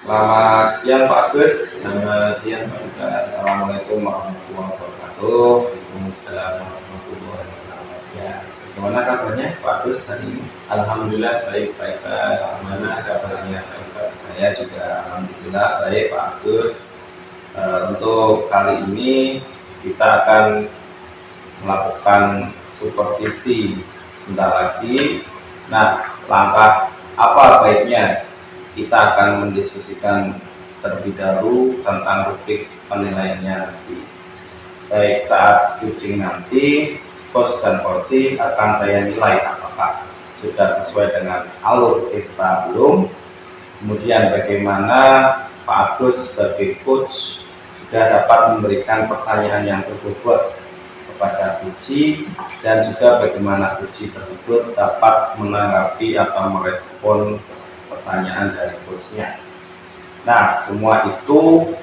Selamat siang Pak Agus. Selamat siang Pak Ustaz. Assalamualaikum warahmatullahi wabarakatuh. Waalaikumsalam warahmatullahi wabarakatuh. Ya, gimana kabarnya Pak Agus hari ini? Alhamdulillah baik Pak. Gimana kabarnya Pak? Saya juga alhamdulillah baik Pak Agus. Untuk kali ini kita akan melakukan supervisi sebentar lagi. Nah, langkah apa baiknya kita akan mendiskusikan terlebih dahulu tentang rubrik penilaiannya nanti. Baik saat coaching nanti, coach dan porsi akan saya nilai apakah sudah sesuai dengan alur kita belum. Kemudian bagaimana Pak Agus sebagai coach sudah dapat memberikan pertanyaan yang berbobot kepada Puji, dan juga bagaimana Puji tersebut dapat menanggapi atau merespon pertanyaan dari coachnya. Nah, semua itu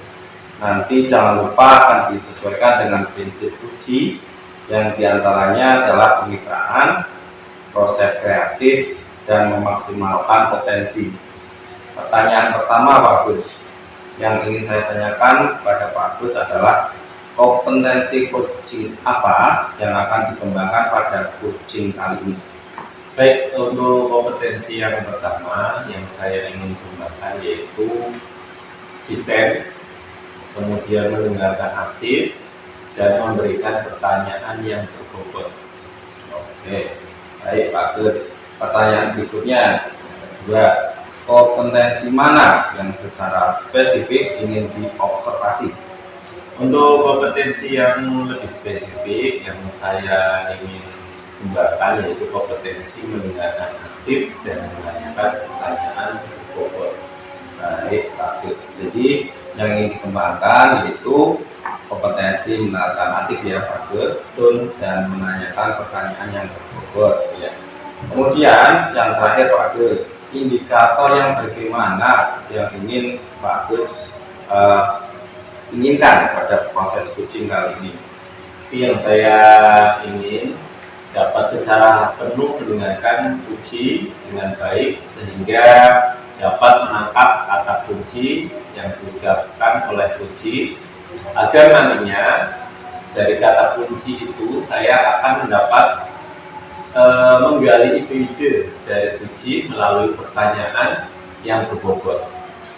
nanti jangan lupa akan disesuaikan dengan prinsip Puji, yang diantaranya adalah kemitraan, proses kreatif, dan memaksimalkan potensi. Pertanyaan pertama Pak Agus, yang ingin saya tanyakan kepada Pak Agus adalah kompetensi coaching apa yang akan dikembangkan pada coaching kali ini? Baik, untuk kompetensi yang pertama yang saya ingin kembangkan yaitu defense, kemudian mendengarkan aktif, dan memberikan pertanyaan yang berbobot. Oke, baik Pak Agus. Pertanyaan berikutnya, kedua, kompetensi mana yang secara spesifik ingin diobservasi? Untuk kompetensi yang lebih spesifik yang saya ingin kembangkan yaitu kompetensi mendengarkan aktif dan menanyakan pertanyaan berbobot. Baik Pak Agus. Jadi yang ingin dikembangkan yaitu kompetensi mendengarkan aktif ya Pak Agus, dan menanyakan pertanyaan yang berbobot ya. Kemudian yang terakhir Pak Agus, indikator yang bagaimana yang ingin Pak Agus inginkan pada proses coaching kali ini? Yang saya ingin dapat secara penuh mendengarkan Puji dengan baik sehingga dapat menangkap kata kunci yang diucapkan oleh Puji, agar nantinya dari kata kunci itu saya akan mendapat menggali ide-ide dari Puji melalui pertanyaan yang berbobot,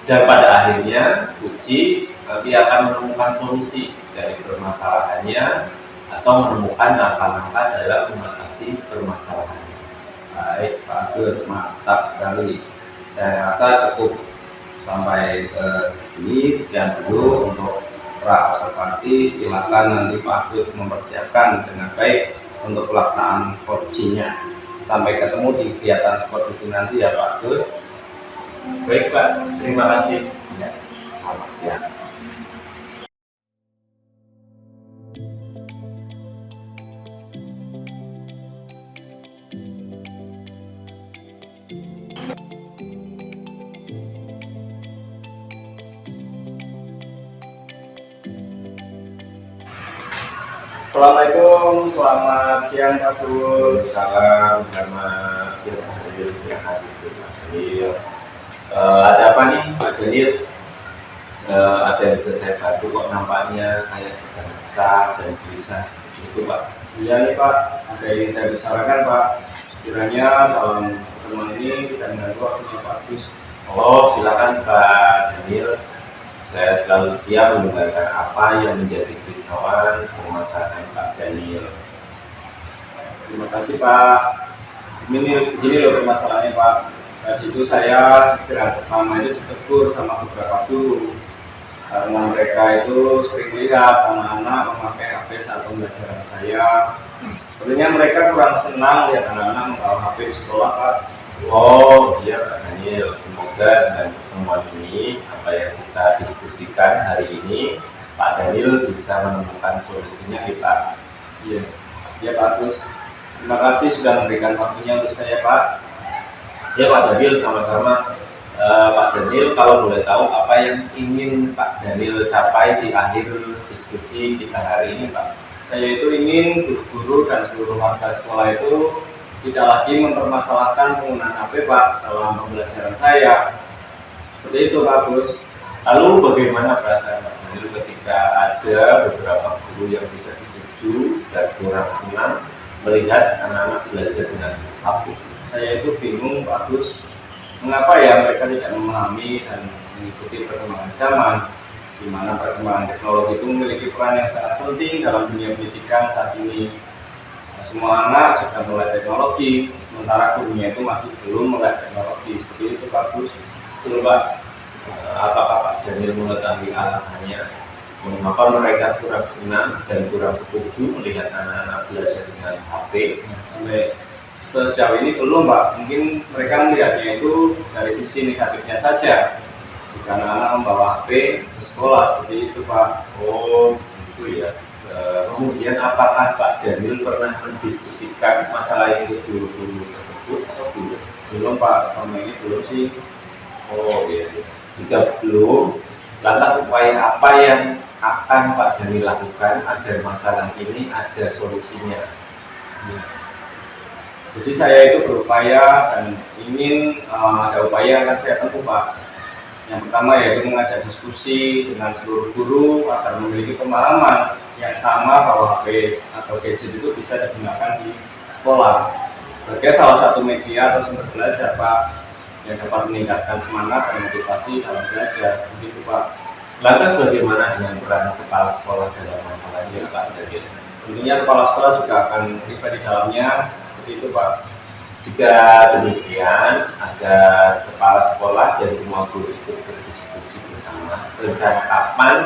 dan pada akhirnya Puji nanti akan menemukan solusi dari permasalahannya atau menemukan langkah-langkah dalam mengatasi permasalahannya. Baik Pak Agus, mantap sekali. Saya rasa cukup sampai sini, sekian dulu untuk pra observasi. Silakan nanti Pak Agus mempersiapkan dengan baik untuk pelaksanaan coachingnya. Sampai ketemu di kegiatan supervisi nanti ya Pak Agus. Baik Pak, terima kasih. Ya, selamat siang. Assalamualaikum, selamat siang Pak Bul. Salam, selamat siang Pak Daniel. Silakan Pak Daniel. Ada apa nih Pak Daniel? Ada yang bisa saya bantu kok, nampaknya kayak sedang besar dan bisa seperti itu Pak. Iya nih Pak, ada yang saya bicarakan Pak. Kiranya dalam pertemuan ini tidak mengganggu waktunya Pak Agus. Oh, silakan Pak Daniel. Saya selalu siap mendengarkan apa yang menjadi kerisauan permasalahan Pak Daniel. Terima kasih Pak. Ini loh permasalahannya Pak. Tadi itu saya istirahat pertama itu ditegur sama beberapa guru karena mereka itu sering lihat anak-anak memakai HP saat pembelajaran saya. Sebenarnya mereka kurang senang lihat anak-anak membawa HP di sekolah Pak. Oh iya Pak Daniel, semoga dengan pertemuan ini apa yang kita diskusikan hari ini Pak Daniel bisa menemukan solusinya kita. Iya, ya Pak Agus. Terima kasih sudah memberikan waktunya untuk saya Pak. Ya Pak Daniel, sama-sama. Pak Daniel, kalau boleh tahu apa yang ingin Pak Daniel capai di akhir diskusi kita hari ini Pak? Saya itu ingin guru-guru dan seluruh warga sekolah itu tidak lagi mempermasalahkan penggunaan HP Pak dalam pembelajaran saya. Seperti itu Pak Agus. Lalu bagaimana perasaan Pak Daniel ketika ada beberapa guru yang tidak setuju dan kurang senang melihat anak-anak belajar dengan HP? Saya itu bingung Pak Agus, mengapa ya mereka tidak memahami dan mengikuti perkembangan zaman, di mana perkembangan teknologi itu memiliki peran yang sangat penting dalam dunia pendidikan saat ini. Semua anak sudah mulai teknologi, sementara gurunya itu masih belum mulai teknologi. Seperti itu Pak Agus. Betul Pak. Apakah Pak Daniel mengetahui alasannya mengapa mereka kurang senang dan kurang setuju melihat anak-anak belajar dengan HP? Sampai sejauh ini belum Pak, mungkin mereka melihatnya itu dari sisi negatifnya saja, jika anak-anak membawa HP ke sekolah, seperti itu Pak. Oh gitu ya. Kemudian apakah Pak Daniel pernah mendiskusikan masalah ini ke guru-guru tersebut atau belum? Belum Pak, selama ini belum sih. Oh iya. Jika belum, lantas upaya apa yang akan Pak Daniel lakukan agar masalah ini ada solusinya? Jadi saya itu berupaya dan ingin ada upaya yang akan saya tempuh Pak. Yang pertama yaitu mengajak diskusi dengan seluruh guru agar memiliki pemahaman yang sama bahwa HP atau gadget itu bisa digunakan di sekolah sebagai salah satu media atau sumber belajar Pak, yang dapat meningkatkan semangat dan motivasi dalam belajar. Begitu Pak. Lantas bagaimana dengan peran kepala sekolah dalam masalah ini Pak Daniel? Tentunya kepala sekolah juga akan terlibat di dalamnya. Seperti itu Pak. Jika demikian, agar kepala sekolah dan semua guru ikut berdiskusi bersama, rencana kapan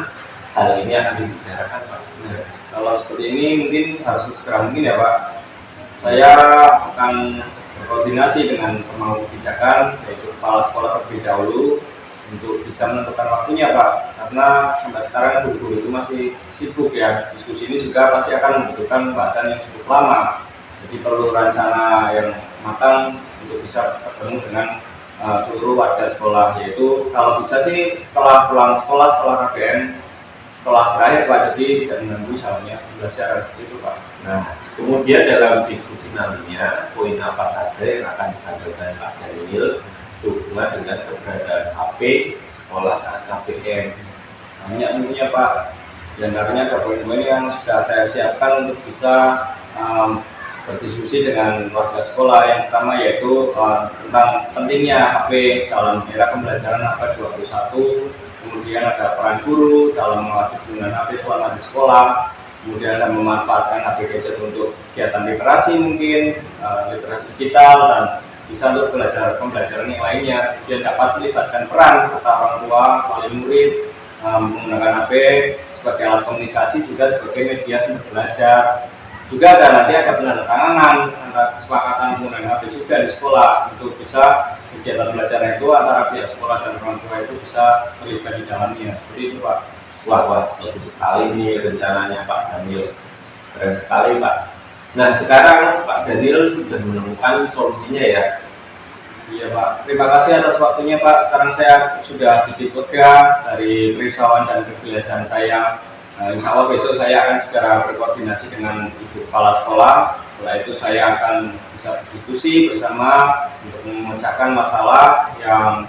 hal ini akan dibicarakan Pak? Nah, kalau seperti ini mungkin harus segera mungkin ya Pak. Saya akan berkoordinasi dengan pemangku kebijakan, yaitu kepala sekolah terlebih dahulu, untuk bisa menentukan waktunya Pak. Karena sampai sekarang guru-guru itu masih sibuk ya. Diskusi ini juga pasti akan membutuhkan pembahasan yang cukup lama. Jadi perlu rencana yang matang untuk bisa bertemu dengan seluruh warga sekolah. Yaitu kalau bisa sih setelah pulang sekolah, setelah KBM, setelah berakhir Pak, jadi tidak mengganggu misalnya belajar itu Pak. Nah, kemudian dalam diskusi nantinya, poin apa saja yang akan disampaikan Pak Daniel sehubungan dengan keberadaan HP sekolah saat KBM? Banyak tentunya Pak. Di antaranya ada poin-poin yang sudah saya siapkan untuk bisa berdiskusi dengan warga sekolah. Yang pertama yaitu tentang pentingnya HP dalam era pembelajaran abad 21. Kemudian ada peran guru dalam mengawasi penggunaan HP selama di sekolah. Kemudian ada memanfaatkan HP gadget untuk kegiatan literasi mungkin, literasi digital, dan bisa untuk pembelajaran yang lainnya. Kemudian dapat melibatkan peran serta orang tua, wali murid menggunakan HP sebagai alat komunikasi, juga sebagai media sumber belajar. Juga nanti ada penandatanganan antara kesepakatan penggunaan HP juga di sekolah untuk bisa kegiatan belajar itu antara pihak sekolah dan orang tua itu bisa terlibat di dalamnya. Seperti itu Pak. Wah, bagus sekali nih rencananya Pak Daniel. Keren sekali Pak. Nah, sekarang Pak Daniel sudah menemukan solusinya ya? Iya Pak, terima kasih atas waktunya Pak. Sekarang saya sudah sedikit lega dari kerisauan dan kegelisahan saya. Insya Allah besok saya akan segera berkoordinasi dengan Ibu Kepala Sekolah. Setelah itu saya akan bisa berdiskusi bersama untuk memecahkan masalah yang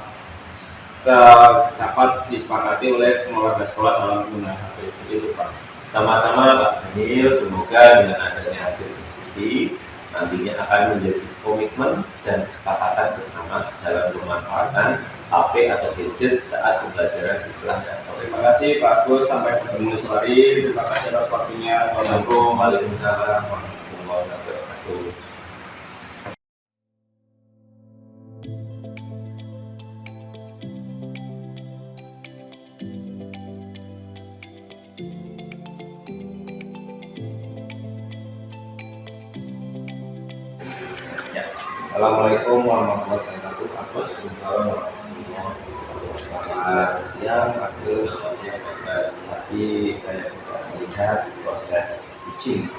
dapat disepakati oleh semua warga sekolah dalam penggunaan HP. Itu Pak. Sama-sama Pak Daniel, semoga dengan adanya hasil diskusi nantinya akan menjadi komitmen dan kesepakatan bersama dalam pemanfaatan HP atau gadget saat pembelajaran di kelas atau Terima kasih Pak Agus, sampai ketemu esok hari. Terima kasih atas waktunya. Assalamualaikum. Waalaikumsalam warahmatullahi wabarakatuh. Ya. Assalamualaikum warahmatullahi wabarakatuh. Agus, selamat siang Agus. Tadi saya sudah melihat proses teaching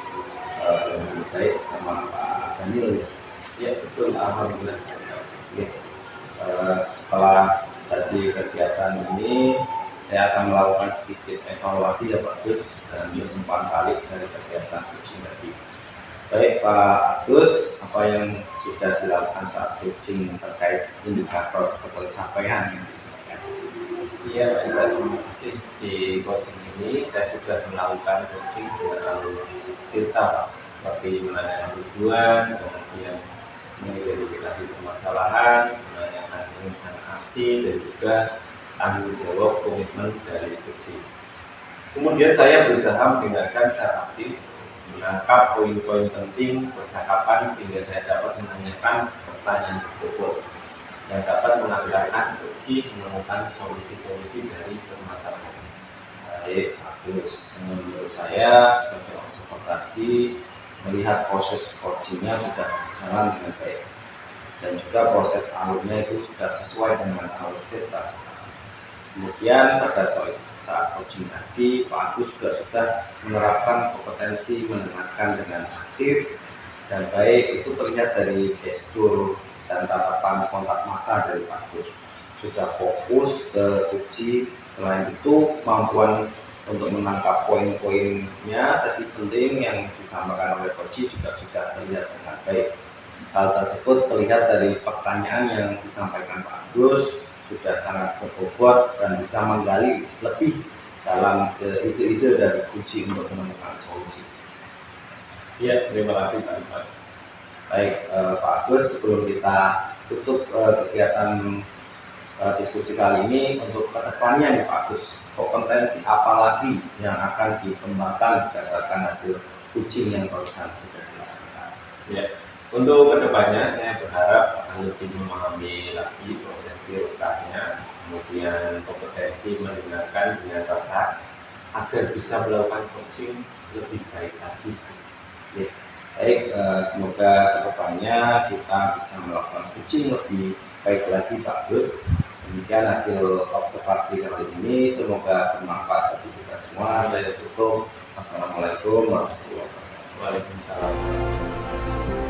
dengan saya sama Pak Daniel. Ya betul, alhamdulillah. Oke. Setelah tadi kegiatan ini, saya akan melakukan sedikit evaluasi ya Pak Agus dan umpan balik dari kegiatan teaching tadi. Baik Pak Agus, apa yang sudah dilakukan saat coaching terkait indikator ketercapaian? Iya, Pak Iwan, terima kasih. Di coaching ini saya sudah melakukan coaching dengan cerita, Pak, seperti menanyakan tujuan, kemudian mengidentifikasi permasalahan, menanyakan rencana aksi, dan juga tanggung jawab komitmen dari coaching. Kemudian saya berusaha mendengarkan secara aktif, menangkap poin-poin penting percakapan sehingga saya dapat menanyakan pertanyaan tersebut yang dapat mengantarkan coaching menemukan solusi-solusi dari permasalahan. Baik, bagus. Menurut saya sebagai observer tadi melihat proses coachingnya sudah berjalan dengan baik dan juga proses alurnya itu sudah sesuai dengan alur kita. Kemudian pada saat coaching tadi, Pak Agus juga sudah menerapkan kompetensi mendengarkan dengan aktif dan baik. Itu terlihat dari gestur dan tatapan kontak mata dari Pak Agus. Sudah fokus ke uji. Selain itu, kemampuan untuk menangkap poin-poinnya tadi penting yang disampaikan oleh Coach juga sudah terlihat dengan baik. Hal tersebut terlihat dari pertanyaan yang disampaikan Pak Agus sudah sangat berbobot dan bisa menggali lebih dalam ide-ide dari uji untuk menemukan solusi. Ya, terima kasih Pak Iwan. Baik, Pak Agus, sebelum kita tutup kegiatan diskusi kali ini, untuk kedepannya nih Pak Agus, kompetensi apa lagi yang akan dikembangkan berdasarkan hasil uji yang barusan sudah dilakukan? Ya, untuk kedepannya saya berharap akan lebih memahami lagi proses birokratnya, kemudian kompetensi mendengarkan dengan rasa agar bisa melakukan coaching lebih baik lagi. Ya. Baik, semoga kedepannya kita bisa melakukan coaching lebih baik lagi Pak Gus. Demikian hasil observasi kali ini, semoga bermanfaat bagi kita semua. Saya tutup. Wassalamualaikum warahmatullahi wabarakatuh. Waalaikumsalam.